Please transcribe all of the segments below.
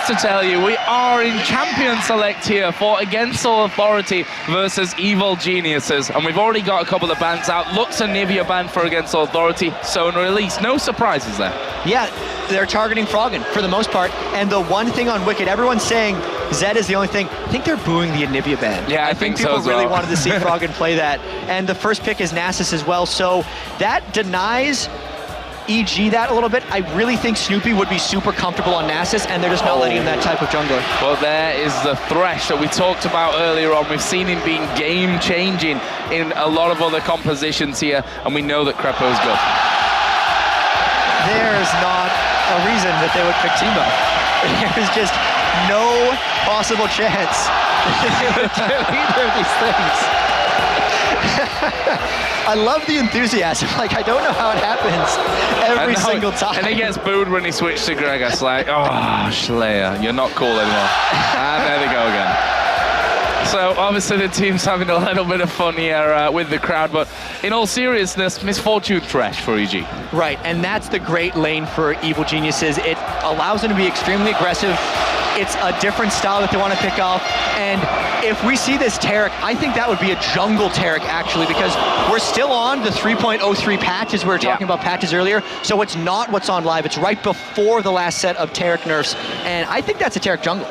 to tell you, we are in champion select here for Against All Authority versus Evil Geniuses. And we've already got a couple of bans out. Lux and Nivea banned for Against All Authority. Sona released. No surprises there. Yeah, they're targeting Froggen for the most part. And the one thing on Wicked, everyone's saying Zed is the only thing. I think they're booing the Anivia ban. Yeah, I think so people as really well. wanted to see Froggen play that. And the first pick is Nasus as well. So that denies EG that a little bit. I really think Snoopy would be super comfortable on Nasus, and they're just not letting him that type of jungler. Well, there is the Thresh that we talked about earlier on. We've seen him being game-changing in a lot of other compositions here, and we know that Crepo's good. There's not a reason that they would pick Timo. There's just no possible chance that they would do either of these things. I love the enthusiasm. Like, I don't know how it happens every single time. And he gets booed when he switched to Greg. It's like, oh, Schleyer, you're not cool anymore. And there they go again. So obviously the team's having a little bit of fun here with the crowd, but in all seriousness, Misfortune Thresh for EG. Right, and that's the great lane for Evil Geniuses. It allows them to be extremely aggressive. It's a different style that they want to pick off. And if we see this Taric, I think that would be a jungle Taric actually, because we're still on the 3.03 patch as we were talking about patches earlier. So it's not what's on live. It's right before the last set of Taric nerfs. And I think that's a Taric jungle.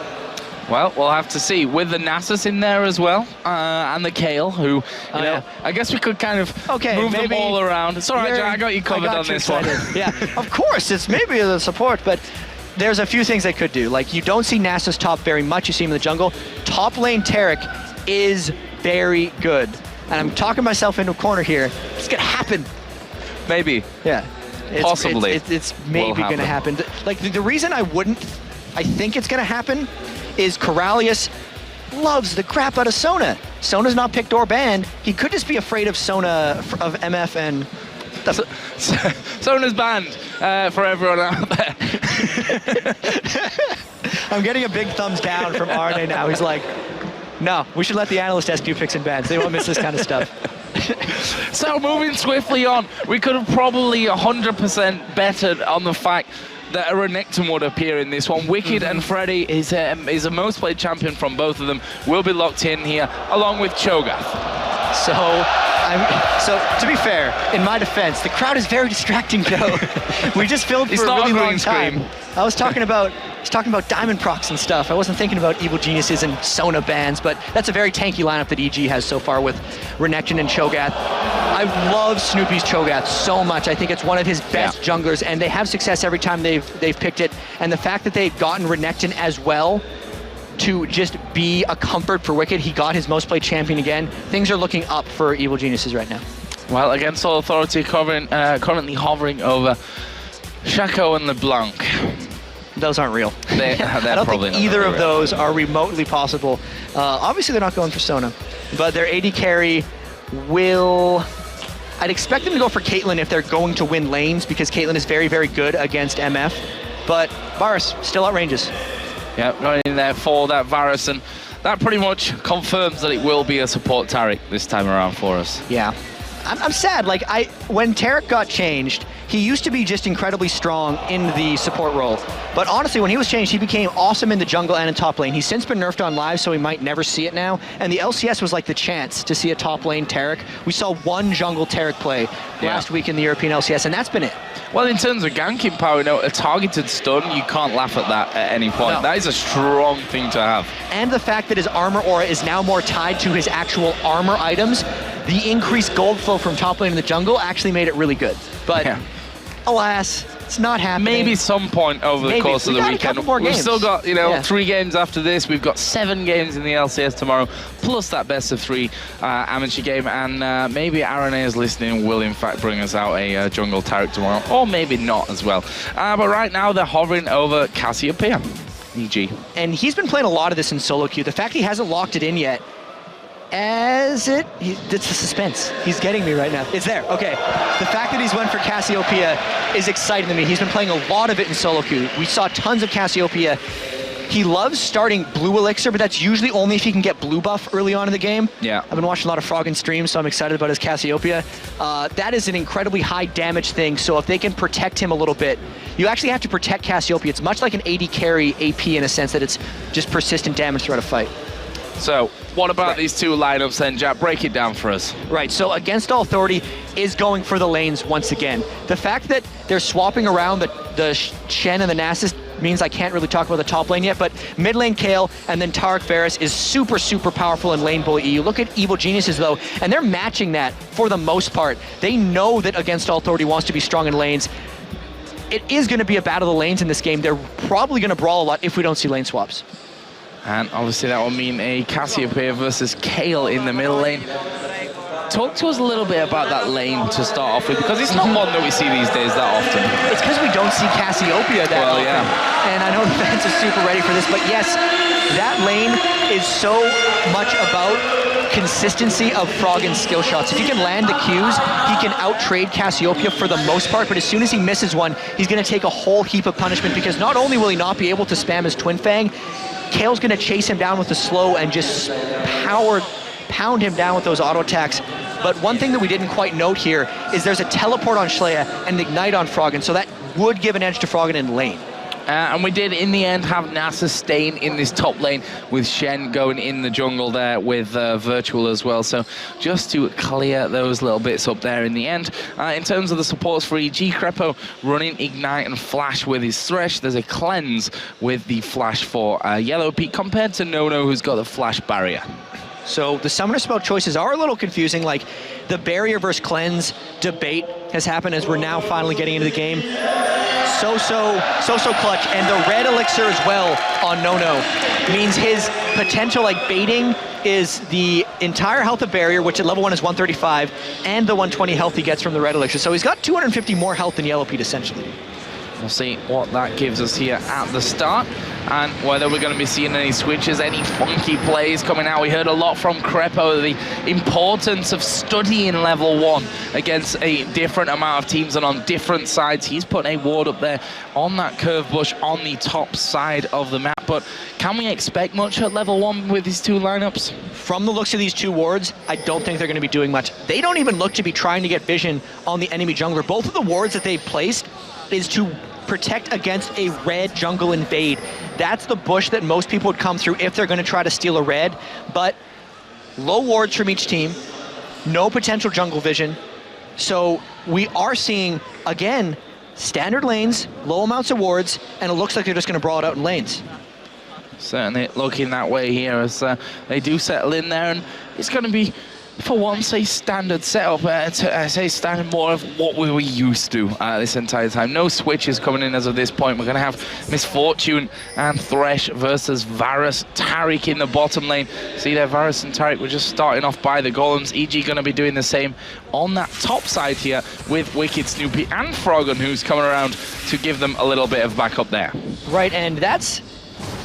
Well, we'll have to see. With the Nasus in there as well, and the Kale, who, you know, I guess we could kind of move them all around. It's all right, Jack, I got you covered on this one. Yeah, of course, it's maybe the support, but there's a few things they could do. Like, you don't see Nasus top very much. You see him in the jungle. Top lane Taric is very good. And I'm talking myself into a corner here. It's going to happen. Maybe. Yeah. Possibly. It's maybe going to happen. Like, the reason I think it's going to happen is Corralius loves the crap out of Sona. Sona's not picked or banned. He could just be afraid of Sona, of MF, and... Sona's banned for everyone out there. I'm getting a big thumbs down from RNA now. He's like, no, we should let the analyst ask new picks and bans. They won't miss this kind of stuff. So moving swiftly on, we could have probably 100% betted on the fact that a Renekton would appear in this one. Wicked and Freddy is a most played champion from both of them. Will be locked in here, along with Cho'Gath. So to be fair, in my defense, the crowd is very distracting, Joe. We just filled for a really long time. I was talking about Diamond Procs and stuff. I wasn't thinking about Evil Geniuses and Sona bans, but that's a very tanky lineup that EG has so far with Renekton and Cho'Gath. I love Snoopy's Cho'Gath so much. I think it's one of his best junglers, and they have success every time they've picked it. And the fact that they've gotten Renekton as well to just be a comfort for Wicked, he got his most played champion again. Things are looking up for Evil Geniuses right now. Well, Against All Authority currently hovering over Shaco and LeBlanc. Those aren't real. I don't think either of those are remotely possible. Obviously, they're not going for Sona, but their AD carry will... I'd expect them to go for Caitlyn if they're going to win lanes, because Caitlyn is very, very good against MF. But Varus still outranges. Yeah, going in there for that Varus, and that pretty much confirms that it will be a support Taric this time around for us. Yeah. I'm sad. Like, when Taric got changed, he used to be just incredibly strong in the support role. But honestly, when he was changed, he became awesome in the jungle and in top lane. He's since been nerfed on live, so we might never see it now. And the LCS was like the chance to see a top lane Taric. We saw one jungle Taric play last week in the European LCS, and that's been it. Well, in terms of ganking power, a targeted stun, you can't laugh at that at any point. No. That is a strong thing to have. And the fact that his armor aura is now more tied to his actual armor items, the increased gold flow from top lane in the jungle actually made it really good. But alas, it's not happening. Maybe some point over the course of the weekend. We've still got, 3 games after this. We've got 7 games in the LCS tomorrow, plus that best of 3 amateur game. And maybe RNA is listening will in fact bring us out a jungle Taric tomorrow, or maybe not as well. But right now they're hovering over Cassiopeia, EG. And he's been playing a lot of this in solo queue. The fact he hasn't locked it in yet, it's the suspense. He's getting me right now. It's there. Okay. The fact that he's went for Cassiopeia is exciting to me. He's been playing a lot of it in solo queue. We saw tons of Cassiopeia He loves starting blue elixir, but that's usually only if he can get blue buff early on in the game. Yeah. I've been watching a lot of Froggen streams, so I'm excited about his Cassiopeia. That is an incredibly high damage thing, so if they can protect him a little bit, you actually have to protect Cassiopeia. It's much like an AD carry AP in a sense that it's just persistent damage throughout a fight. So, what about these two lineups then, Jack? Break it down for us. Right, so Against All Authority is going for the lanes once again. The fact that they're swapping around the Shen and the Nasus means I can't really talk about the top lane yet, but mid lane Kayle and then Taric Varus is super, super powerful in lane bully EU. Look at Evil Geniuses though, and they're matching that for the most part. They know that Against All Authority wants to be strong in lanes. It is going to be a battle of the lanes in this game. They're probably going to brawl a lot if we don't see lane swaps. And obviously that will mean a Cassiopeia versus Kayle in the middle lane. Talk to us a little bit about that lane to start off with, because it's not one that we see these days that often. It's because we don't see Cassiopeia that often. Yeah. And I know the fans are super ready for this, but yes, that lane is so much about consistency of Froggen's skill shots. If he can land the Qs, he can out-trade Cassiopeia for the most part, but as soon as he misses one, he's going to take a whole heap of punishment, because not only will he not be able to spam his Twin Fang, Kale's going to chase him down with the slow and just pound him down with those auto attacks. But one thing that we didn't quite note here is there's a teleport on Schleia and an ignite on Froggen, so that would give an edge to Froggen in lane. And we did, in the end, have Nasus staying in this top lane with Shen going in the jungle there with Virtual as well. So just to clear those little bits up there in the end. In terms of the supports for EG, Crepo running Ignite and Flash with his Thresh. There's a Cleanse with the Flash for Yellow Pete compared to Nono, who's got the Flash Barrier. So the summoner spell choices are a little confusing. Like the barrier versus cleanse debate has happened as we're now finally getting into the game. So clutch, and the red elixir as well on Nono means his potential like baiting is the entire health of barrier, which at level 1 is 135, and the 120 health he gets from the red elixir. So he's got 250 more health than Yellow Pete essentially. We'll see what that gives us here at the start, and whether we're going to be seeing any switches, any funky plays coming out. We heard a lot from Crepo, the importance of studying level 1 against a different amount of teams and on different sides. He's put a ward up there on that curve bush on the top side of the map, but can we expect much at level 1 with these two lineups? From the looks of these two wards, I don't think they're going to be doing much. They don't even look to be trying to get vision on the enemy jungler. Both of the wards that they've placed is to protect against a red jungle invade. That's the bush that most people would come through if they're going to try to steal a red, but low wards from each team, no potential jungle vision. So we are seeing, again, standard lanes, low amounts of wards, and it looks like they're just going to brawl it out in lanes. Certainly looking that way here as they do settle in there, and it's going to be, for once, a standard setup. I say standard, more of what we were used to this entire time. No switches coming in as of this point. We're going to have Misfortune and Thresh versus Varus. Taric in the bottom lane. See there, Varus and Taric were just starting off by the golems. EG going to be doing the same on that top side here with Wicked, Snoopy and Froggen, who's coming around to give them a little bit of backup there. Right, and that's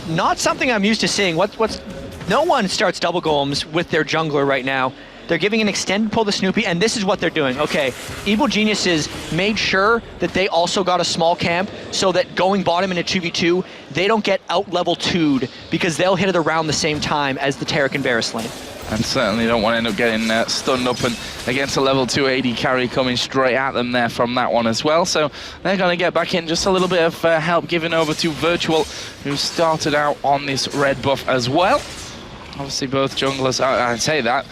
not something I'm used to seeing. No one starts double golems with their jungler right now. They're giving an extended pull to Snoopy, and this is what they're doing. Okay, Evil Geniuses made sure that they also got a small camp so that going bottom in a 2v2, they don't get out level 2'd because they'll hit it around the same time as the Taric and Varus lane. And certainly don't want to end up getting stunned up and against a level 2 AD carry coming straight at them there from that one as well. So they're going to get back in. Just a little bit of help given over to Virtual, who started out on this red buff as well. Obviously both junglers, I'd say that.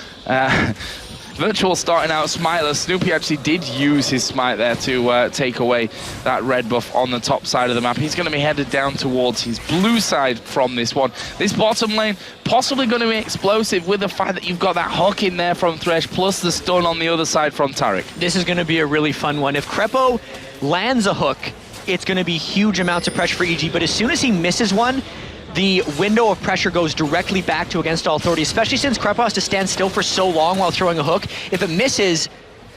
Virtual starting out smiteless. Snoopy actually did use his smite there to take away that red buff on the top side of the map. He's going to be headed down towards his blue side from this one. This bottom lane possibly going to be explosive with the fact that you've got that hook in there from Thresh plus the stun on the other side from Taric. This is going to be a really fun one. If Crepo lands a hook, it's going to be huge amounts of pressure for EG, but as soon as he misses one, the window of pressure goes directly back to Against All Authority, especially since Crepo has to stand still for so long while throwing a hook. If it misses,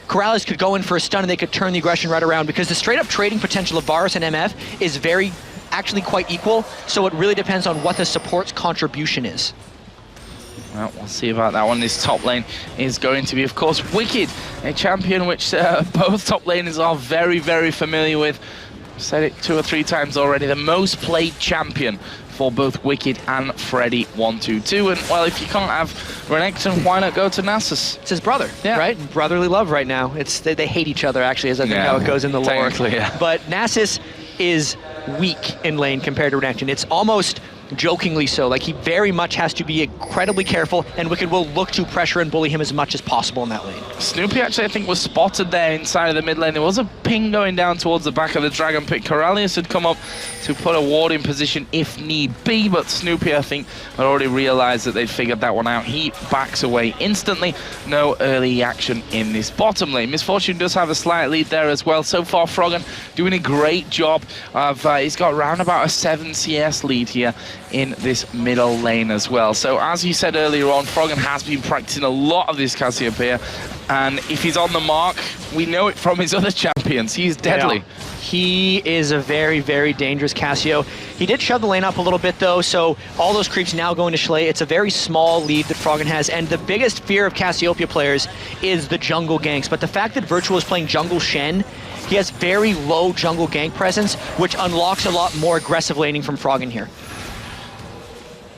Corrales could go in for a stun and they could turn the aggression right around, because the straight up trading potential of Varus and MF is actually quite equal, so it really depends on what the support's contribution is. Well, we'll see about that one. This top lane is going to be, of course, Wicked, a champion which both top laners are very, very familiar with. Said it 2 or 3 times already, the most played champion for both Wicked and Freddy 122. And well, if you can't have Renekton, why not go to Nasus? It's his brother, right? Brotherly love right now. It's they hate each other, actually, as I think how it goes in the lore. Yeah. But Nasus is weak in lane compared to Renekton. It's almost jokingly so. Like, he very much has to be incredibly careful, and Wicked will look to pressure and bully him as much as possible in that lane. Snoopy actually, I think, was spotted there inside of the mid lane. There was a ping going down towards the back of the Dragon Pit. Corralius had come up to put a ward in position if need be, but Snoopy, I think, had already realized that they'd figured that one out. He backs away instantly. No early action in this bottom lane. Misfortune does have a slight lead there as well. So far, Froggen doing a great job of, he's got around about a 7 CS lead here in this middle lane as well. So as you said earlier on, Froggen has been practicing a lot of this Cassiopeia, and if he's on the mark, we know it from his other champions. He's deadly. Yeah. He is a very, very dangerous Cassio. He did shove the lane up a little bit though, so all those creeps now going to Schley. It's a very small lead that Froggen has, and the biggest fear of Cassiopeia players is the jungle ganks. But the fact that Virtual is playing jungle Shen, he has very low jungle gank presence, which unlocks a lot more aggressive laning from Froggen here.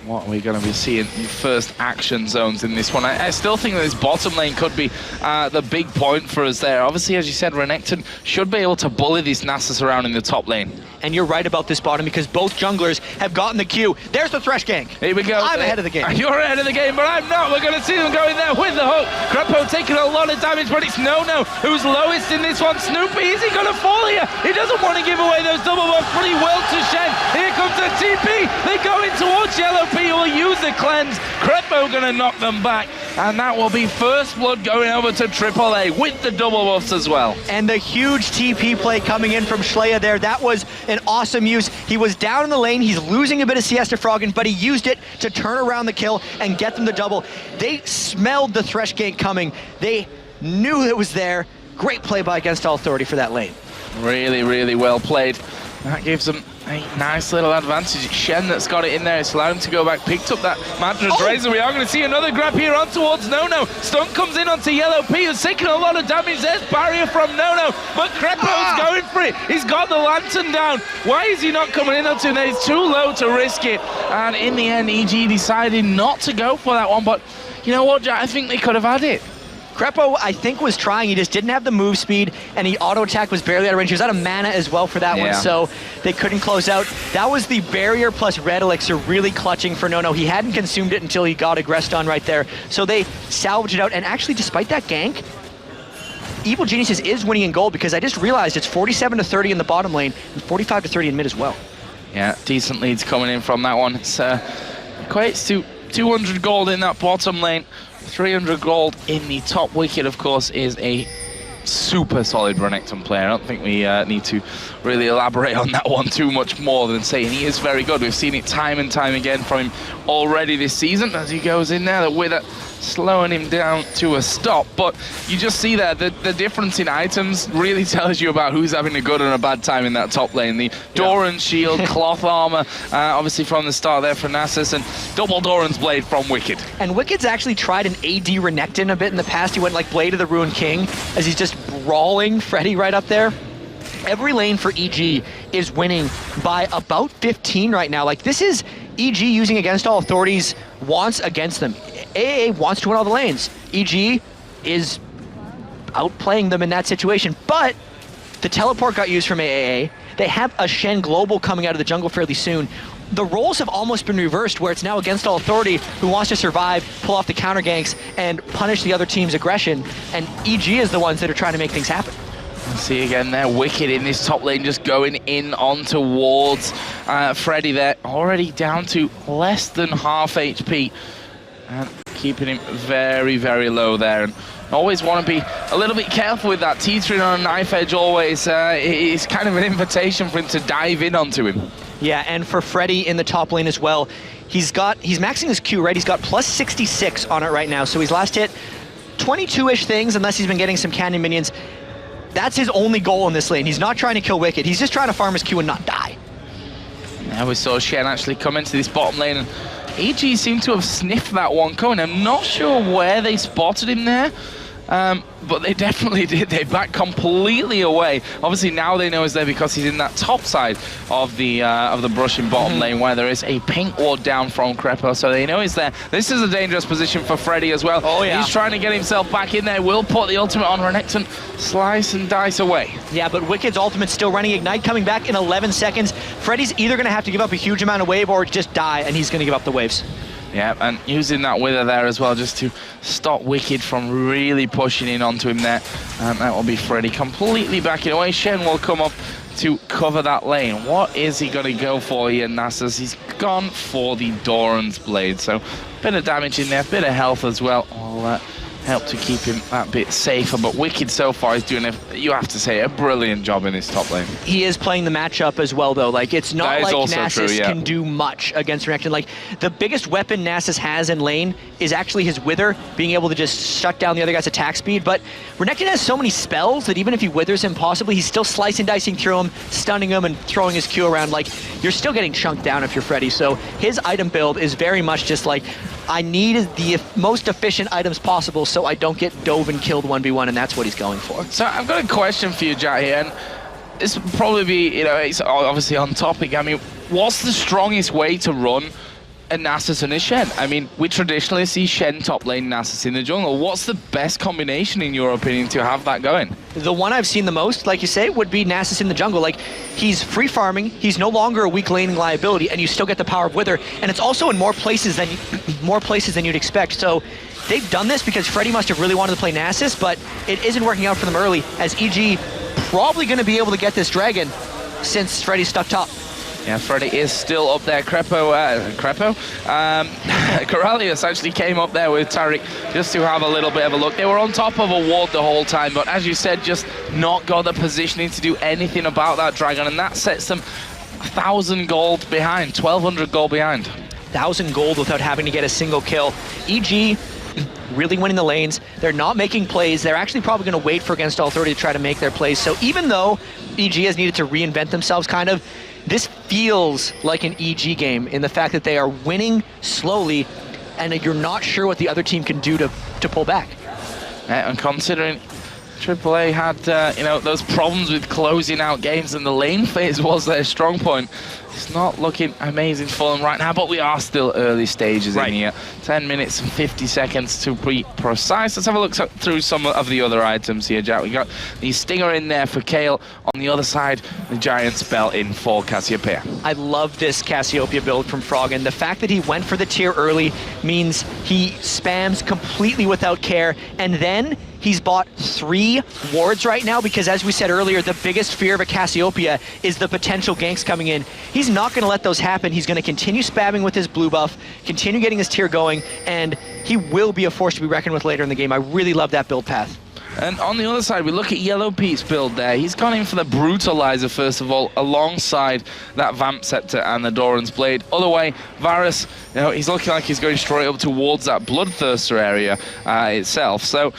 What are we going to be seeing in first action zones in this one? I still think that this bottom lane could be the big point for us there. Obviously, as you said, Renekton should be able to bully these Nasus around in the top lane. And you're right about this bottom, because both junglers have gotten the Q. There's the Thresh gank. Here we go. I'm ahead of the game. You're ahead of the game, but I'm not. We're going to see them going there with the hook. Krepo taking a lot of damage, but it's No-No who's lowest in this one. Snoopy, is he going to fall here? He doesn't want to give away those double buffs, but he will to Shen. Here comes the TP. They're going towards Yellow. He will use the cleanse. Krepo gonna knock them back, and that will be first blood going over to AAA with the double buffs as well. And the huge TP play coming in from Schleia there. That was an awesome use. He was down in the lane. He's losing a bit of CS to Froggen, but he used it to turn around the kill and get them the double. They smelled the Thresh gank coming. They knew it was there. Great play by Against All Authority for that lane. Really, really well played. That gives them a nice little advantage. It's Shen that's got it in there. It's allowed him to go back. Picked up that Madras Razor. We are going to see another grab here on towards No-No. Stun comes in onto Yellow P, who's taking a lot of damage. There's barrier from No-No, but Krepo's going for it. He's got the lantern down. Why is he not coming in onto it? He's too low to risk it. And in the end, EG decided not to go for that one. But you know what, Jack? I think they could have had it. Krepo, I think, was trying. He just didn't have the move speed, and he auto-attack was barely out of range. He was out of mana as well for that one, so they couldn't close out. That was the barrier plus red elixir really clutching for No-No. He hadn't consumed it until he got Aggressed on right there. So they salvaged it out, and actually, despite that gank, Evil Geniuses is winning in gold, because I just realized it's 47-30 in the bottom lane, and 45-30 in mid as well. Yeah, decent leads coming in from that one. It's equates to 200 gold in that bottom lane. 300 gold in the top. Wicked, of course, is a super solid Renekton player. I don't think we need to really elaborate on that one too much more than saying he is very good. We've seen it time and time again from him already this season as he goes in there with it, slowing him down to a stop. But you just see there the difference in items really tells you about who's having a good and a bad time in that top lane. The Doran's shield, cloth armor, obviously from the start there for Nasus, and double Doran's blade from Wicked. And Wicked's actually tried an AD Renekton a bit in the past. He went like Blade of the Ruined King as he's just brawling Freddy right up there. Every lane for EG is winning by about 15 right now. Like, this is EG using Against All Authorities wants against them. AA wants to win all the lanes. EG is outplaying them in that situation, but the teleport got used from AAA. They have a Shen Global coming out of the jungle fairly soon. The roles have almost been reversed, where it's now Against All Authority who wants to survive, pull off the counter ganks, and punish the other team's aggression, and EG is the ones that are trying to make things happen. See again there, Wicked in this top lane, just going in on towards Freddy there, already down to less than half HP, and keeping him very, very low there. And always want to be a little bit careful with that. Teetering on a knife edge always is kind of an invitation for him to dive in onto him. Yeah, and for Freddy in the top lane as well, he's maxing his Q, right? He's got plus 66 on it right now, so he's last hit 22-ish things, unless he's been getting some cannon minions. That's his only goal in this lane. He's not trying to kill Wicked. He's just trying to farm his Q and not die. Now we saw Shen actually come into this bottom lane, and EG seemed to have sniffed that one coming. I'm not sure where they spotted him there. But they definitely did. They backed completely away. Obviously now they know he's there because he's in that top side of the brush in bottom lane where there is a pink ward down from Crepo, so they know he's there. This is a dangerous position for Freddy as well. Oh yeah. He's trying to get himself back in there. Will put the ultimate on Renekton, slice and dice away. Yeah, but Wicked's ultimate's still running. Ignite coming back in 11 seconds. Freddy's either going to have to give up a huge amount of wave or just die, and he's going to give up the waves. Yeah, and using that wither there as well just to stop Wicked from really pushing in onto him there. And that will be Freddy completely backing away. Shen will come up to cover that lane. What is he going to go for here, Nasus? He's gone for the Doran's Blade. So a bit of damage in there, a bit of health as well. Will help to keep him that bit safer. But Wicked so far is doing, you have to say, a brilliant job in this top lane. He is playing the matchup as well, though. Like, it's not like Nasus can do much against Renekton. Like, the biggest weapon Nasus has in lane is actually his Wither, being able to just shut down the other guy's attack speed. But Renekton has so many spells that even if he withers him possibly, he's still slicing, dicing through him, stunning him, and throwing his Q around. Like, you're still getting chunked down if you're Freddy. So his item build is very much just like, I need the most efficient items possible so I don't get dove and killed 1v1, and that's what he's going for. So I've got a question for you, Jack, here, and this will probably be, it's obviously on topic. I mean, what's the strongest way to run a Nasus and a Shen? I mean, we traditionally see Shen top lane, Nasus in the jungle. What's the best combination, in your opinion, to have that going? The one I've seen the most, like you say, would be Nasus in the jungle. Like, he's free farming, he's no longer a weak laning liability, and you still get the power of Wither, and it's also in more places than you'd expect. So they've done this because Freddy must have really wanted to play Nasus, but it isn't working out for them early, as EG probably going to be able to get this dragon since Freddy's stuck top. Yeah, Freddy is still up there. Corellius actually came up there with Taric just to have a little bit of a look. They were on top of a ward the whole time, but as you said, just not got the positioning to do anything about that dragon, and that sets them 1,000 gold behind, 1,200 gold behind. 1,000 gold without having to get a single kill. EG really winning the lanes. They're not making plays. They're actually probably going to wait for Against All Authority to try to make their plays. So even though EG has needed to reinvent themselves kind of, this feels like an EG game in the fact that they are winning slowly and you're not sure what the other team can do to pull back. And considering AAA had, those problems with closing out games and the lane phase was their strong point, it's not looking amazing for them right now, but we are still early stages in here. 10 minutes and 50 seconds to be precise. Let's have a look through some of the other items here, Jack. We got the Stinger in there for Kayle. On the other side, the Giant Spell in for Cassiopeia. I love this Cassiopeia build from Frog, and the fact that he went for the tier early means he spams completely without care, and then he's bought 3 wards right now because, as we said earlier, the biggest fear of a Cassiopeia is the potential ganks coming in. He's not going to let those happen. He's going to continue spamming with his blue buff, continue getting his tier going, and he will be a force to be reckoned with later in the game. I really love that build path. And on the other side, we look at Yellow Pete's build there. He's gone in for the Brutalizer, first of all, alongside that Vamp Scepter and the Doran's Blade. Other way, Varus, he's looking like he's going straight up towards that Bloodthirster area itself. So,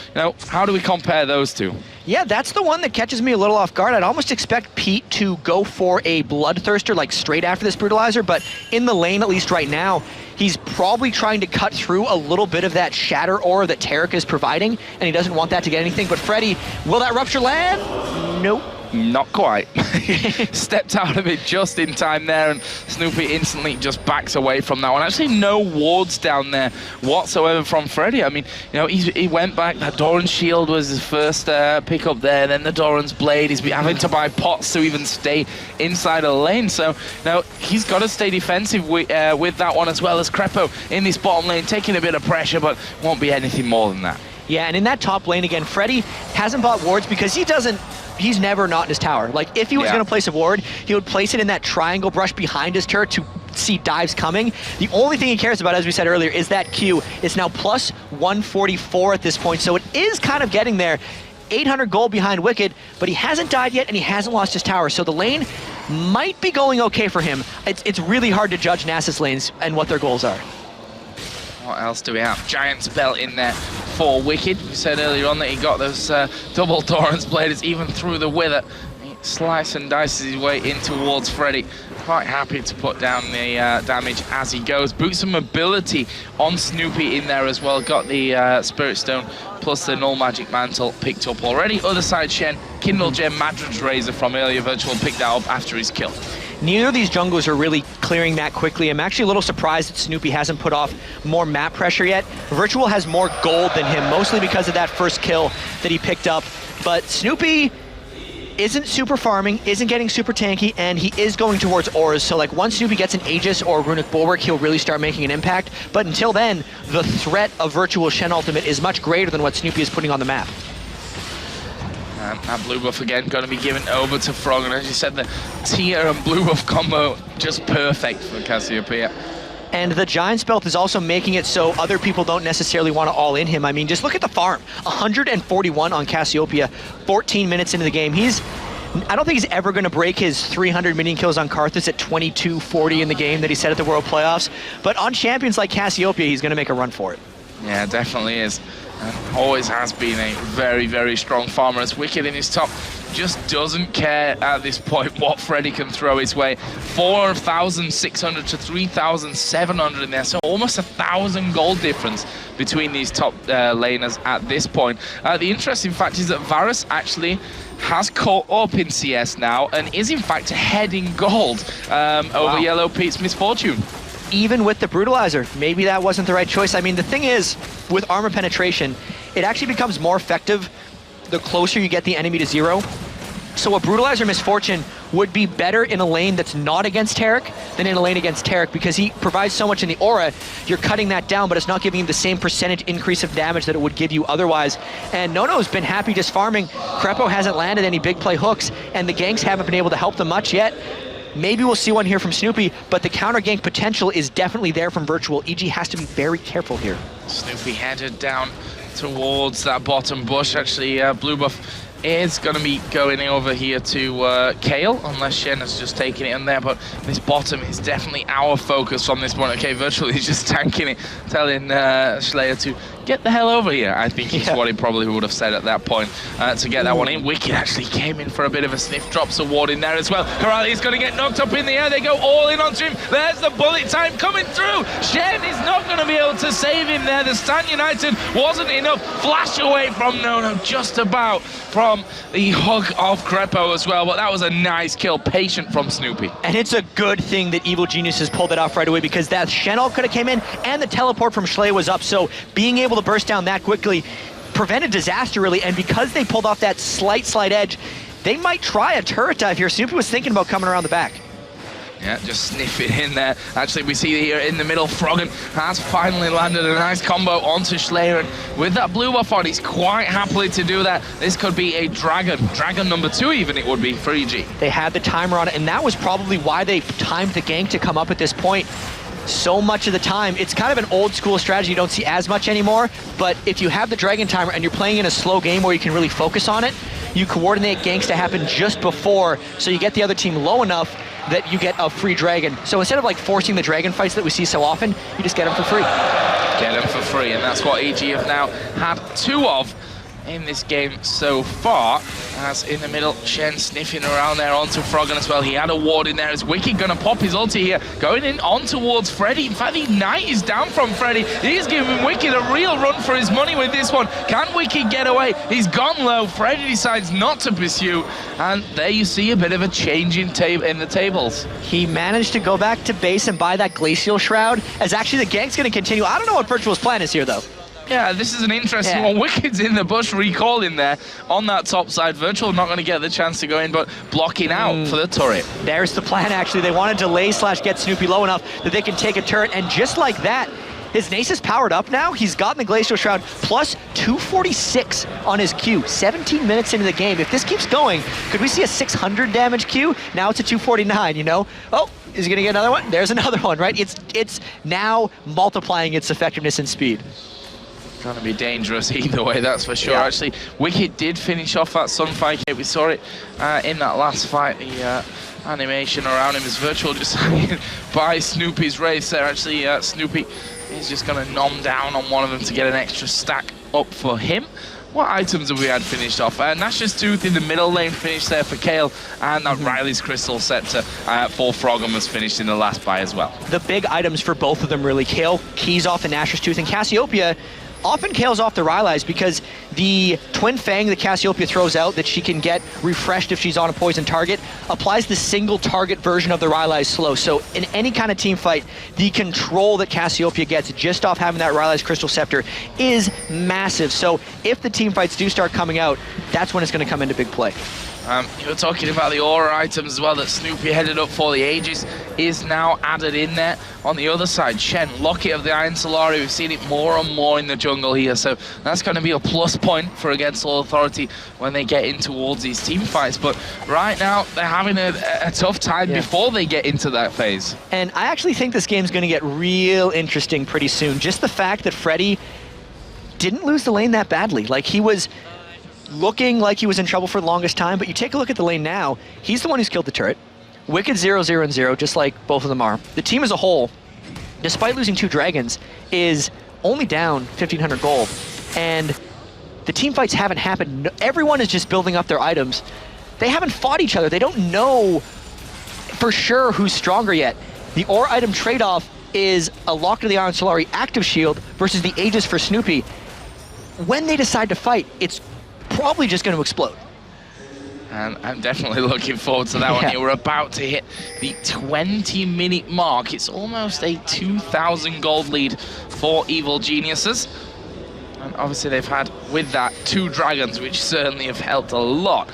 how do we compare those two? Yeah, that's the one that catches me a little off guard. I'd almost expect Pete to go for a Bloodthirster, like straight after this Brutalizer, but in the lane, at least right now, he's probably trying to cut through a little bit of that Shatter Aura that Taric is providing, and he doesn't want that to get anything. But Freddy, will that Rupture land? Nope. Not quite. Stepped out of it just in time there, and Snoopy instantly just backs away from that one. Actually, no wards down there whatsoever from Freddy. I mean, he went back. That Doran's Shield was his first pick up there, then the Doran's Blade. He's been having to buy pots to even stay inside of the lane. So now he's got to stay defensive with that one, as well as Crepo in this bottom lane, taking a bit of pressure, but won't be anything more than that. Yeah, and in that top lane again, Freddy hasn't bought wards because he's never not in his tower. Like, if he was going to place a ward, he would place it in that triangle brush behind his turret to see dives coming. The only thing he cares about, as we said earlier, is that Q. It's now plus 144 at this point, so it is kind of getting there. 800 gold behind Wicked, but he hasn't died yet and he hasn't lost his tower, so the lane might be going okay for him. It's really hard to judge Nasus lanes and what their goals are. What else do we have? Giant Spell in there for Wicked. We said earlier on that he got those double Doran's Blades even through the Wither. He slice and dices his way in towards Freddy. quite happy to put down the damage as he goes. Boots some mobility on Snoopy in there as well. Got the Spirit Stone plus the Null Magic Mantle picked up already. Other side, Shen, Kindle Gem, Madrid's Razor from earlier Virtual picked that up after his kill. Neither of these junglers are really clearing that quickly. I'm actually a little surprised that Snoopy hasn't put off more map pressure yet. Virtual has more gold than him, mostly because of that first kill that he picked up. But Snoopy isn't super farming, isn't getting super tanky, and he is going towards auras. So like once Snoopy gets an Aegis or Runic Bulwark, he'll really start making an impact. But until then, the threat of Virtual Shen ultimate is much greater than what Snoopy is putting on the map. That blue buff again going to be given over to Frog, and as you said, the tier and blue buff combo just perfect for Cassiopeia. And the Giant Spelt is also making it so other people don't necessarily want to all-in him. I mean, just look at the farm. 141 on Cassiopeia, 14 minutes into the game. I don't think he's ever going to break his 300 minion kills on Karthus at 22:40 in the game that he set at the World Playoffs. But on champions like Cassiopeia, he's going to make a run for it. Yeah, it definitely is. And always has been a very, very strong farmer. As Wicked in his top just doesn't care at this point what Freddy can throw his way. 4,600 to 3,700 in there, so almost 1,000 gold difference between these top laners at this point. The interesting fact is that Varus actually has caught up in CS now and is in fact ahead in gold over Yellow Pete's Misfortune. Even with the Brutalizer, maybe that wasn't the right choice. I mean, the thing is, with armor penetration, it actually becomes more effective the closer you get the enemy to zero. So a Brutalizer Misfortune would be better in a lane that's not against Taric than in a lane against Taric, because he provides so much in the aura, you're cutting that down, but it's not giving you the same percentage increase of damage that it would give you otherwise. And Nono's been happy just farming. Krepo hasn't landed any big play hooks, and the ganks haven't been able to help them much yet. Maybe we'll see one here from Snoopy, but the counter gank potential is definitely there from Virtual. EG has to be very careful here. Snoopy headed down towards that bottom bush. Actually, blue buff is going to be going over here to Kale, unless Shen has just taken it in there. But this bottom is definitely our focus from this point. Okay, Virtual is just tanking it, telling Slayer to get the hell over here, I think is what he probably would have said at that point to get that one in. Wicked actually came in for a bit of a sniff, drops a ward in there as well. Corrali is going to get knocked up in the air. They go all in onto him. There's the bullet time coming through. Shen is not going to be able to save him there. The Stand United wasn't enough. Flash away from Nono, just about, from the hug of Krepo as well. But that was a nice kill, patient from Snoopy. And it's a good thing that Evil Geniuses pulled it off right away, because that Shen ult could have came in and the teleport from Schley was up. So being able to burst down that quickly prevented disaster, really. And because they pulled off that slight edge, they might try a turret dive here. Snoopy was thinking about coming around the back. Yeah, just sniff it in there. Actually, we see here in the middle, Froggen has finally landed a nice combo onto Slayer, and with that blue buff on, he's quite happily to do that. This could be a Dragon number 2 even, it would be for EG. They had the timer on it, and that was probably why they timed the gank to come up at this point. So much of the time, it's kind of an old school strategy you don't see as much anymore, but if you have the Dragon timer and you're playing in a slow game where you can really focus on it, you coordinate ganks to happen just before, so you get the other team low enough that you get a free Dragon. So instead of like forcing the Dragon fights that we see so often, you just get them for free. Get them for free, and that's what EG have now had 2 of in this game so far. As in the middle, Shen sniffing around there onto Froggen as well. He had a ward in there. Is Wicked gonna pop his ulti here, going in on towards Freddy. In fact, the Knight is down from Freddy. He's giving Wicked a real run for his money with this one. Can Wicked get away? He's gone low. Freddy decides not to pursue, and there you see a bit of a change in the tables. He managed to go back to base and buy that Glacial Shroud, as actually the gank's gonna continue. I don't know what Virtual's plan is here though. Yeah, this is an interesting one. Wicked's in the bush, recalling there on that top side. Virtual not going to get the chance to go in, but blocking out for the turret. There's the plan, actually. They want to delay / get Snoopy low enough that they can take a turret, and just like that, his Nace is powered up now. He's gotten the Glacial Shroud, plus 246 on his Q, 17 minutes into the game. If this keeps going, could we see a 600 damage Q? Now it's a 249, you know? Oh, is he going to get another one? There's another one, right? It's now multiplying its effectiveness and speed. Gonna be dangerous either way, that's for sure. Actually, Wicked did finish off that Sunfire Cape. We saw it in that last fight. The animation around him is Virtual just hanging by Snoopy's race there. Actually, Snoopy is just gonna nom down on one of them to get an extra stack up for him. what items have we had finished off? Nash's Tooth in the middle lane finished there for Kale, and that Riley's Crystal Scepter for Froggen was finished in the last buy as well. The big items for both of them really. Kale keys off the Nash's Tooth, and Cassiopeia often Kale's off the Rylai's because the Twin Fang that Cassiopeia throws out that she can get refreshed if she's on a poison target applies the single target version of the Rylai's slow. So in any kind of team fight, the control that Cassiopeia gets just off having that Rylai's Crystal Scepter is massive. So if the team fights do start coming out, that's when it's going to come into big play. You were talking about the aura items as well that Snoopy headed up for. The Aegis is now added in there. On the other side, Shen, Locket of the Iron Solari. We've seen it more and more in the jungle here, so that's going to be a plus point for Against All Authority when they get in towards these team fights. But right now, they're having a tough time before they get into that phase. And I actually think this game's going to get real interesting pretty soon. Just the fact that Freddy didn't lose the lane that badly. Like, he was looking like he was in trouble for the longest time, but you take a look at the lane now, he's the one who's killed the turret. Wicked 0, 0, and 0, just like both of them are. The team as a whole, despite losing 2 dragons, is only down 1,500 gold. And the team fights haven't happened. Everyone is just building up their items. They haven't fought each other. They don't know for sure who's stronger yet. The Aura item trade-off is a Locket of the Iron Solari active shield versus the Aegis for Snoopy. When they decide to fight, it's probably just going to explode. And I'm definitely looking forward to that one. We're about to hit the 20-minute mark. It's almost a 2,000 gold lead for Evil Geniuses. And obviously they've had, with that, 2 dragons, which certainly have helped a lot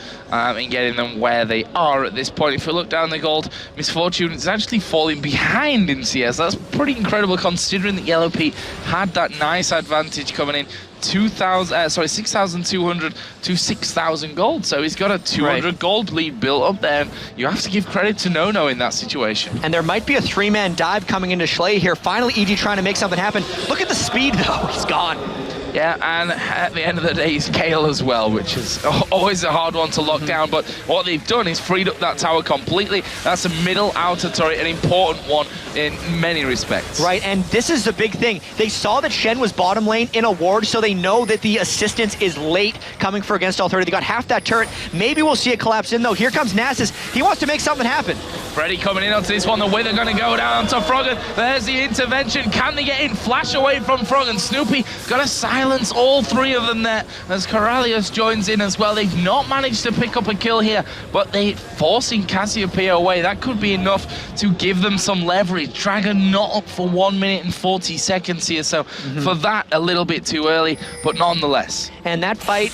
in getting them where they are at this point. If you look down the gold, Misfortune is actually falling behind in CS. That's pretty incredible considering that Yellow Pete had that nice advantage coming in. 6,200 to 6,000 gold. So he's got a 200 gold lead built up there. You have to give credit to Nono in that situation. And there might be a 3-man dive coming into Schley here. Finally, EG trying to make something happen. Look at the speed, though. He's gone. Yeah, and at the end of the day, he's Kale as well, which is always a hard one to lock down. But what they've done is freed up that tower completely. That's a middle outer turret, an important one in many respects. Right, and this is the big thing. They saw that Shen was bottom lane in a ward, so they know that the assistance is late coming for Against All Authority. They got half that turret. Maybe we'll see it collapse in, though. Here comes Nasus. He wants to make something happen. Freddy coming in onto this one. The way they're going to go down onto Froggen. There's the intervention. Can they get in? Flash away from Froggen. Snoopy got to silence all 3 of them there as Corralius joins in as well. They've not managed to pick up a kill here, but they forcing Cassiopeia away. That could be enough to give them some leverage. Dragon not up for 1 minute and 40 seconds here, so for that, a little bit too early, but nonetheless. And that fight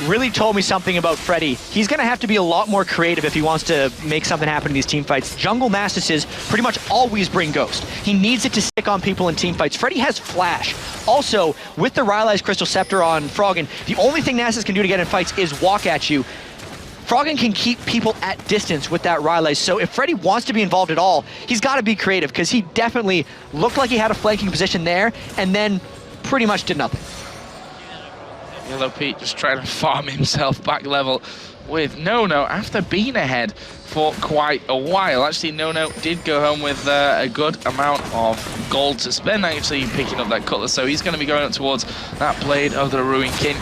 really told me something about Freddy. He's going to have to be a lot more creative if he wants to make something happen in these team fights. Jungle Nasus pretty much always bring Ghost. He needs it to stick on people in team fights. Freddy has Flash. Also, with the Rylai's Crystal Scepter on Froggen, the only thing Nasus can do to get in fights is walk at you. Froggen can keep people at distance with that Rylai's, so if Freddy wants to be involved at all, he's got to be creative, because he definitely looked like he had a flanking position there, and then pretty much did nothing. Yellow Pete just trying to farm himself back level with Nono after being ahead for quite a while. Actually, Nono did go home with a good amount of gold to spend, actually picking up that cutlass. So he's going to be going up towards that Blade of the Ruined King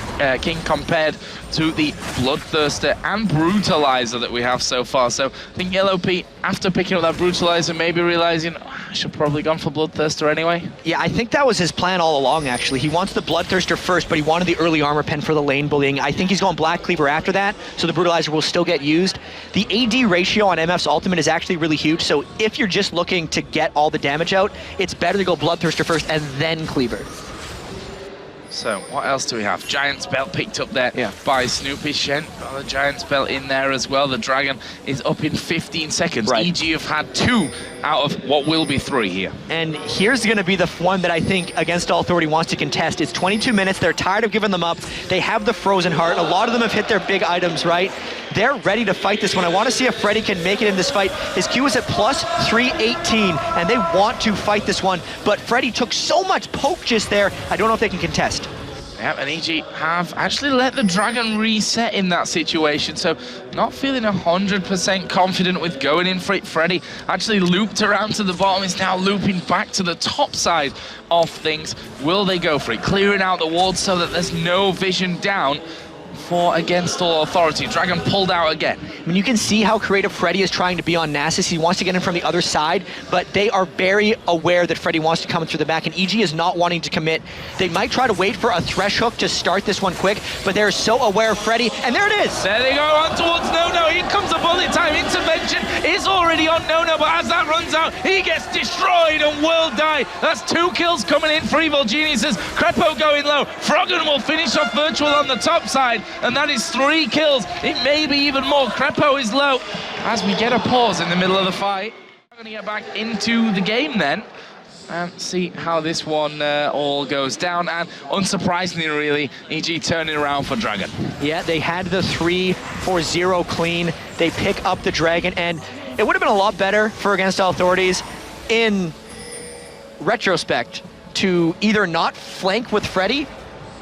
compared to the Bloodthirster and Brutalizer that we have so far. So I think Yellow Pete, after picking up that Brutalizer, maybe realizing, I should probably gone for Bloodthirster anyway. Yeah, I think that was his plan all along, actually. He wants the Bloodthirster first, but he wanted the early armor pen for the lane bullying. I think he's going Black Cleaver after that, so the Brutalizer will still get used. The AD ratio on MF's ultimate is actually really huge, so if you're just looking to get all the damage out, it's better to go Bloodthirster first and then Cleaver. So what else do we have? Giant Spell picked up there by Snoopy. Shen got a Giant Spell in there as well. The Dragon is up in 15 seconds. EG have had 2 out of what will be 3 here. And here's going to be the one that I think Against All Authority wants to contest. It's 22 minutes. They're tired of giving them up. They have the Frozen Heart. A lot of them have hit their big items, right? They're ready to fight this one. I want to see if Freddy can make it in this fight. His Q is at plus 318, and they want to fight this one. But Freddy took so much poke just there, I don't know if they can contest. Yeah, and EG have actually let the Dragon reset in that situation, so not feeling 100% confident with going in for it. Freddy actually looped around to the bottom, is now looping back to the top side of things. Will they go for it? Clearing out the wards so that there's no vision down for Against All Authority. Dragon pulled out again. I mean, you can see how creative Freddy is trying to be on Nasus. He wants to get in from the other side, but they are very aware that Freddy wants to come through the back, and EG is not wanting to commit. They might try to wait for a Thresh hook to start this one quick, but they're so aware of Freddy, and there it is! There they go, on towards Nono. Here comes the bullet time. Intervention is already on Nono, but as that runs out, he gets destroyed and will die. That's 2 kills coming in for Evil Geniuses. Crepo going low. Froggen will finish off Virtual on the top side, and that is 3 kills. It may be even more. Crepo is low as we get a pause in the middle of the fight. We're going to get back into the game then and see how this one all goes down. And unsurprisingly, really, EG turning around for Dragon. Yeah, they had the 3-4-0 clean. They pick up the Dragon, and it would have been a lot better for Against All Authorities in retrospect to either not flank with Freddy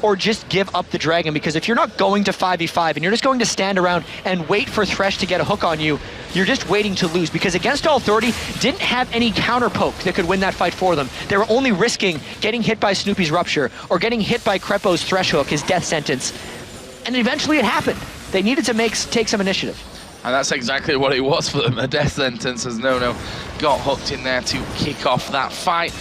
or just give up the Dragon, because if you're not going to 5v5 and you're just going to stand around and wait for Thresh to get a hook on you, you're just waiting to lose, because Against All Authority didn't have any counter poke that could win that fight for them. They were only risking getting hit by Snoopy's Rupture or getting hit by Crepo's Thresh hook, his death sentence. And eventually it happened. They needed to take some initiative. And that's exactly what it was for them, a death sentence, as Nono got hooked in there to kick off that fight.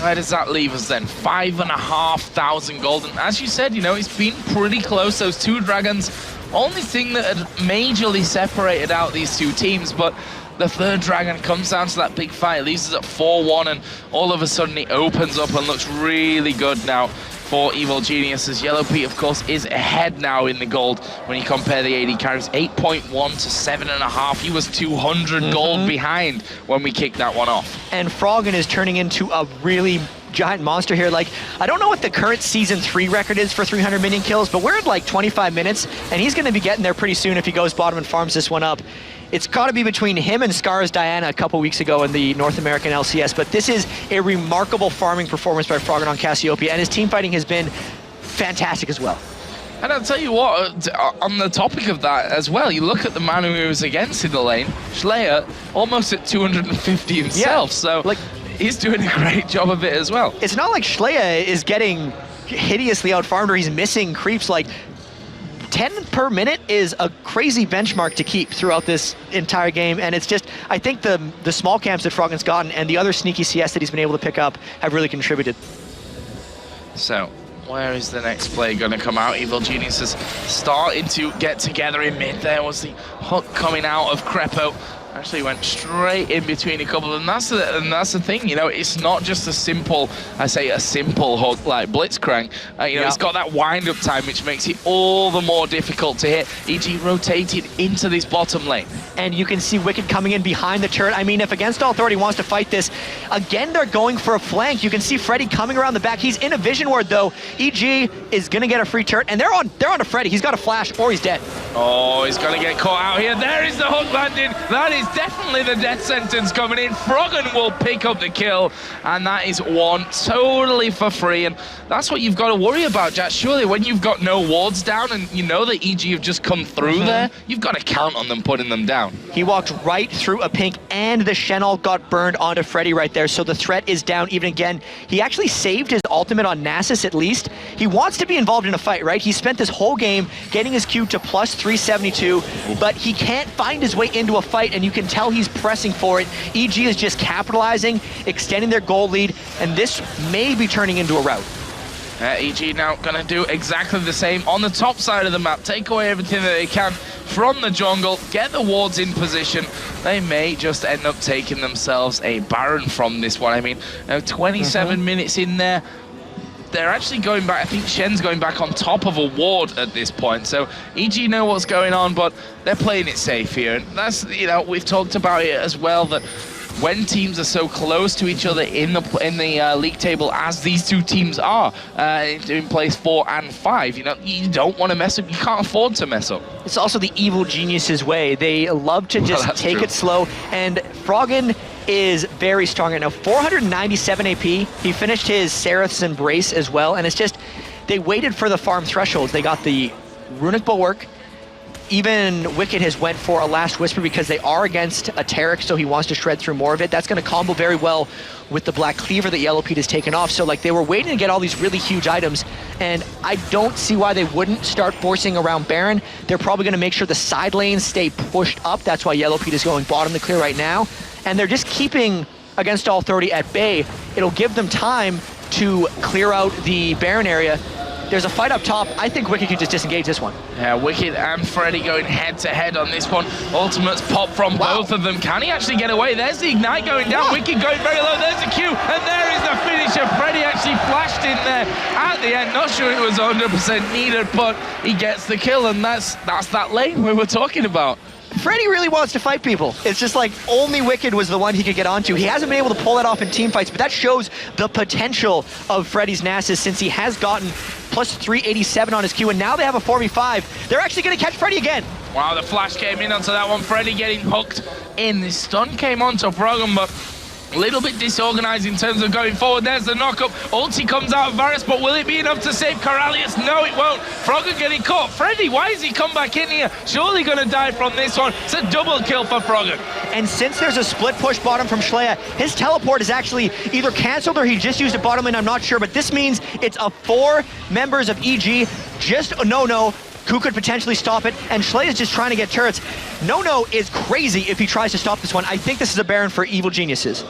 Where does that leave us then? 5,500 gold. And as you said, you know, it's been pretty close. Those 2 Dragons, only thing that had majorly separated out these 2 teams, but the 3rd Dragon comes down to that big fight. It leaves us at 4-1, and all of a sudden it opens up and looks really good now for Evil Geniuses. Yellow Pete, of course, is ahead now in the gold when you compare the AD carries. 8.1 to 7.5. He was 200 gold behind when we kicked that one off. And Froggen is turning into a really giant monster here. Like, I don't know what the current Season 3 record is for 300 minion kills, but we're at like 25 minutes, and he's going to be getting there pretty soon if he goes bottom and farms this one up. It's got to be between him and Scar's Diana a couple weeks ago in the North American LCS, but this is a remarkable farming performance by Froggen on Cassiopeia, and his team fighting has been fantastic as well. And I'll tell you what, on the topic of that as well, you look at the man who he was against in the lane, Schleyer, almost at 250 himself, so like, he's doing a great job of it as well. It's not like Schleyer is getting hideously out-farmed or he's missing creeps. Like, 10 per minute is a crazy benchmark to keep throughout this entire game, and it's just, I think the small camps that Froggen's gotten and the other sneaky CS that he's been able to pick up have really contributed. So, where is the next play going to come out? Evil Geniuses starting to get together in mid. There was the hook coming out of Crepo. Actually went straight in between a couple of them. That's the thing, you know, it's not just a simple, I say a simple hook like Blitzcrank. You know, it's got that wind-up time, which makes it all the more difficult to hit. EG rotated into this bottom lane. And you can see Wicked coming in behind the turret. I mean, if Against All Authority wants to fight this, again, they're going for a flank. You can see Freddy coming around the back. He's in a vision ward, though. EG is going to get a free turret, and they're on to Freddy. He's got a flash, or he's dead. Oh, he's going to get caught out here. There is the hook landing. That is definitely the death sentence coming in. Froggen will pick up the kill, and that is one totally for free. And that's what you've got to worry about, Jack. Surely when you've got no wards down and you know that EG have just come through there, you've got to count on them putting them down. He walked right through a pink, and the Shenol got burned onto Freddy right there, so the threat is down even again. He actually saved his ultimate on Nasus at least. He wants to be involved in a fight, right? He spent this whole game getting his Q to plus 372, but he can't find his way into a fight, and you can tell he's pressing for it. EG is just capitalizing, extending their goal lead, and this may be turning into a rout. EG now going to do exactly the same on the top side of the map. Take away everything that they can from the jungle, get the wards in position. They may just end up taking themselves a Baron from this one. I mean, now 27 minutes in there. They're actually going back, I think Shen's going back on top of a ward at this point. So EG know what's going on, but they're playing it safe here. And that's, you know, we've talked about it as well, that when teams are so close to each other in the league table as these two teams are in place 4 and 5, you know, you don't want to mess up. You can't afford to mess up. It's also the Evil Geniuses way. They love to just take it slow, and Froggen is very strong right now. 497 AP. He finished his Seraph's Embrace as well, and it's just, they waited for the farm thresholds. They got the Runic Bulwark. Even Wicked has went for a Last Whisper because they are against a Taric, so he wants to shred through more of it. That's going to combo very well with the Black Cleaver that Yellow Pete has taken off. So like they were waiting to get all these really huge items, and I don't see why they wouldn't start forcing around Baron. They're probably going to make sure the side lanes stay pushed up. That's why Yellow Pete is going bottom to clear right now. And they're just keeping Against All 30 at bay. It'll give them time to clear out the Baron area. There's a fight up top. I think Wicked can just disengage this one. Yeah, Wicked and Freddy going head-to-head on this one. Ultimates pop from both of them. Can he actually get away? There's the Ignite going down. Wicked going very low. There's the Q, and there is the finisher. Freddy actually flashed in there at the end. Not sure it was 100% needed, but he gets the kill, and that's that lane we were talking about. Freddy really wants to fight people. It's just like only Wicked was the one he could get onto. He hasn't been able to pull that off in team fights, but that shows the potential of Freddy's Nasus since he has gotten plus 387 on his Q, and now they have a 4v5. They're actually going to catch Freddy again. Wow, the flash came in onto that one. Freddy getting hooked in. The stun came onto Froggen, but a little bit disorganized in terms of going forward. There's the knockup. Ulti comes out of Varus, but will it be enough to save Corralius? No, it won't. Froggen getting caught. Freddy, why has he come back in here? Surely going to die from this one. It's a double kill for Froggen. And since there's a split push bottom from Schleia, his teleport is actually either canceled or he just used a bottom lane, I'm not sure, but this means it's a 4 members of EG, just a no-no, who could potentially stop it, and Schleia is just trying to get turrets. No is crazy if he tries to stop this one. I think this is a Baron for Evil Geniuses.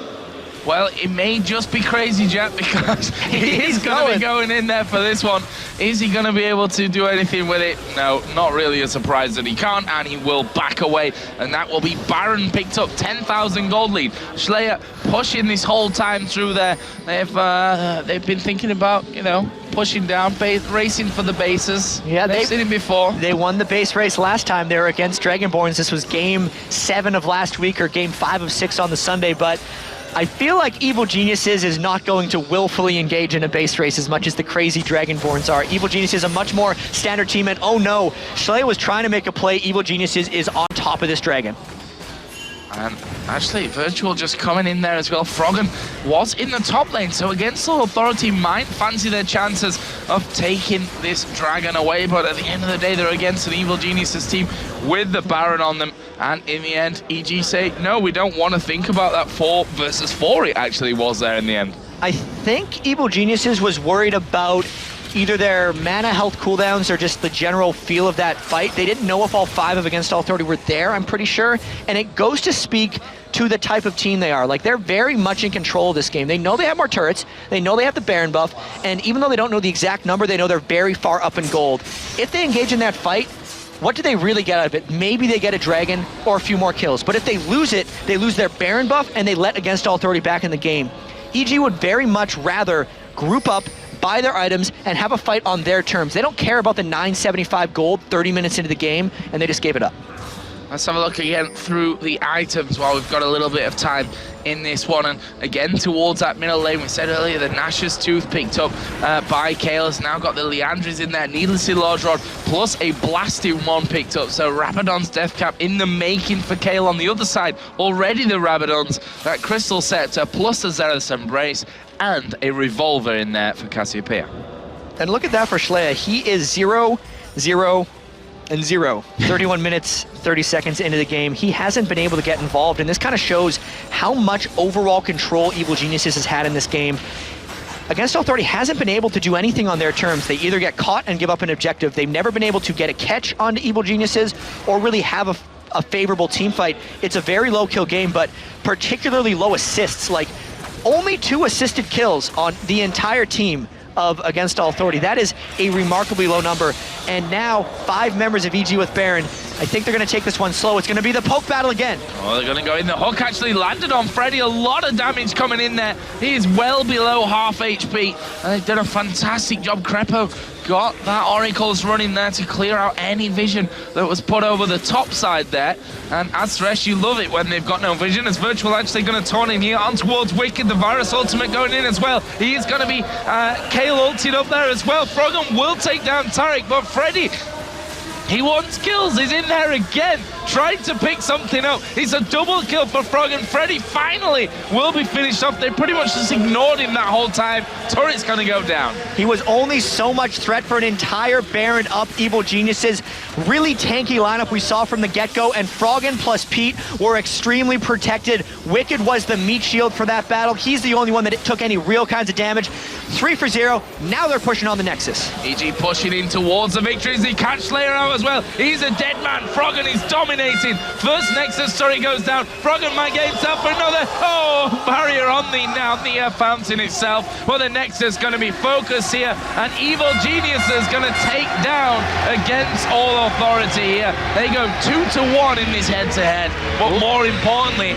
Well, it may just be crazy, Jet, because he's going to be going in there for this one. Is he going to be able to do anything with it? No, not really a surprise that he can't, and he will back away, and that will be Baron picked up, 10,000 gold lead. Schleia pushing this whole time through there. They've been thinking about, you know, pushing down, racing for the bases. Yeah, they've seen it before. They won the base race last time. They were against Dragonborns. This was game 7 of last week, or game 5 of 6 on the Sunday, but I feel like Evil Geniuses is not going to willfully engage in a base race as much as the crazy Dragonborns are. Evil Geniuses is a much more standard team, and oh no, Schleia was trying to make a play. Evil Geniuses is on top of this dragon. And actually, Virtual just coming in there as well. Froggen was in the top lane, so Against All Authority might fancy their chances of taking this dragon away, but at the end of the day, they're against an Evil Geniuses team with the Baron on them, and in the end, EG say, no, we don't want to think about that 4 versus 4 it actually was there in the end. I think Evil Geniuses was worried about either their mana health cooldowns or just the general feel of that fight. They didn't know if all 5 of Against All 30 were there, I'm pretty sure. And it goes to speak to the type of team they are. Like, they're very much in control of this game. They know they have more turrets, they know they have the Baron buff, and even though they don't know the exact number, they know they're very far up in gold. If they engage in that fight, what do they really get out of it? Maybe they get a dragon or a few more kills. But if they lose it, they lose their Baron buff and they let Against All 30 back in the game. EG would very much rather group up, buy their items, and have a fight on their terms. They don't care about the 975 gold 30 minutes into the game, and they just gave it up. Let's have a look again through the items while we've got a little bit of time in this one. And again, towards that middle lane, we said earlier, the Nash's Tooth picked up by Kayle has now got the Leandris in there, needlessly large rod, plus a blasting one picked up. So Rabadon's Death Cap in the making for Kayle. On the other side, already the Rabadons, that Crystal Scepter, plus the Xerath's Embrace, and a Revolver in there for Cassiopeia. And look at that for Schleia. He is 0, 0, and 0. 31 minutes, 30 seconds into the game. He hasn't been able to get involved, and this kind of shows how much overall control Evil Geniuses has had in this game. Against All 30 hasn't been able to do anything on their terms. They either get caught and give up an objective. They've never been able to get a catch onto Evil Geniuses or really have a favorable team fight. It's a very low kill game, but particularly low assists. Like, only 2 assisted kills on the entire team of Against All 30. That is a remarkably low number. And now 5 members of EG with Baron. I think they're going to take this one slow. It's going to be the poke battle again. Oh, they're going to go in. The hook actually landed on Freddy. A lot of damage coming in there. He is well below half HP. And they've done a fantastic job. Crepo got that Oracle's running there to clear out any vision that was put over the top side there. And as Thresh, you love it when they've got no vision. As Virtual actually going to turn in here on towards Wicked. The Virus ultimate going in as well. He is going to be Kayle ulted up there as well. Froggen will take down Taric, but Freddy He wants kills. He's in there again, trying to pick something up. It's a double kill for Frog, and Freddy finally will be finished off. They pretty much just ignored him that whole time. Turret's going to go down. He was only so much threat for an entire Baron up Evil Geniuses. Really tanky lineup we saw from the get-go, and Froggen plus Pete were extremely protected. Wicked was the meat shield for that battle. He's the only one that took any real kinds of damage. 3 for 0. Now they're pushing on the Nexus. EG pushing in towards the victories. They catch Slayer out as well. He's a dead man. Froggen is dominating. First Nexus story goes down. Froggen might get himself for another. Oh, barrier on the fountain itself. Well, the Nexus going to be focused here, and Evil Genius is going to take down against all authority here. They go 2-1 in this head-to-head, but more importantly,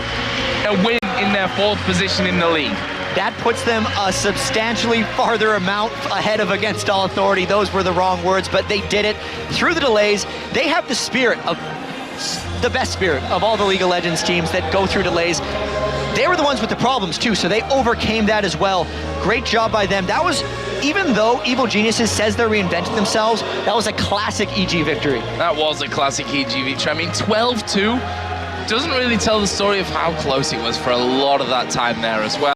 a win in their 4th position in the league. That puts them a substantially farther amount ahead of Against All Authority. Those were the wrong words, but they did it through the delays. They have the spirit of the best spirit of all the League of Legends teams that go through delays. They were the ones with the problems too, so they overcame that as well. Great job by them. That was, even though Evil Geniuses says they reinvented themselves, that was a classic EG victory. That was a classic EG victory. I mean, 12-2 doesn't really tell the story of how close it was for a lot of that time there as well.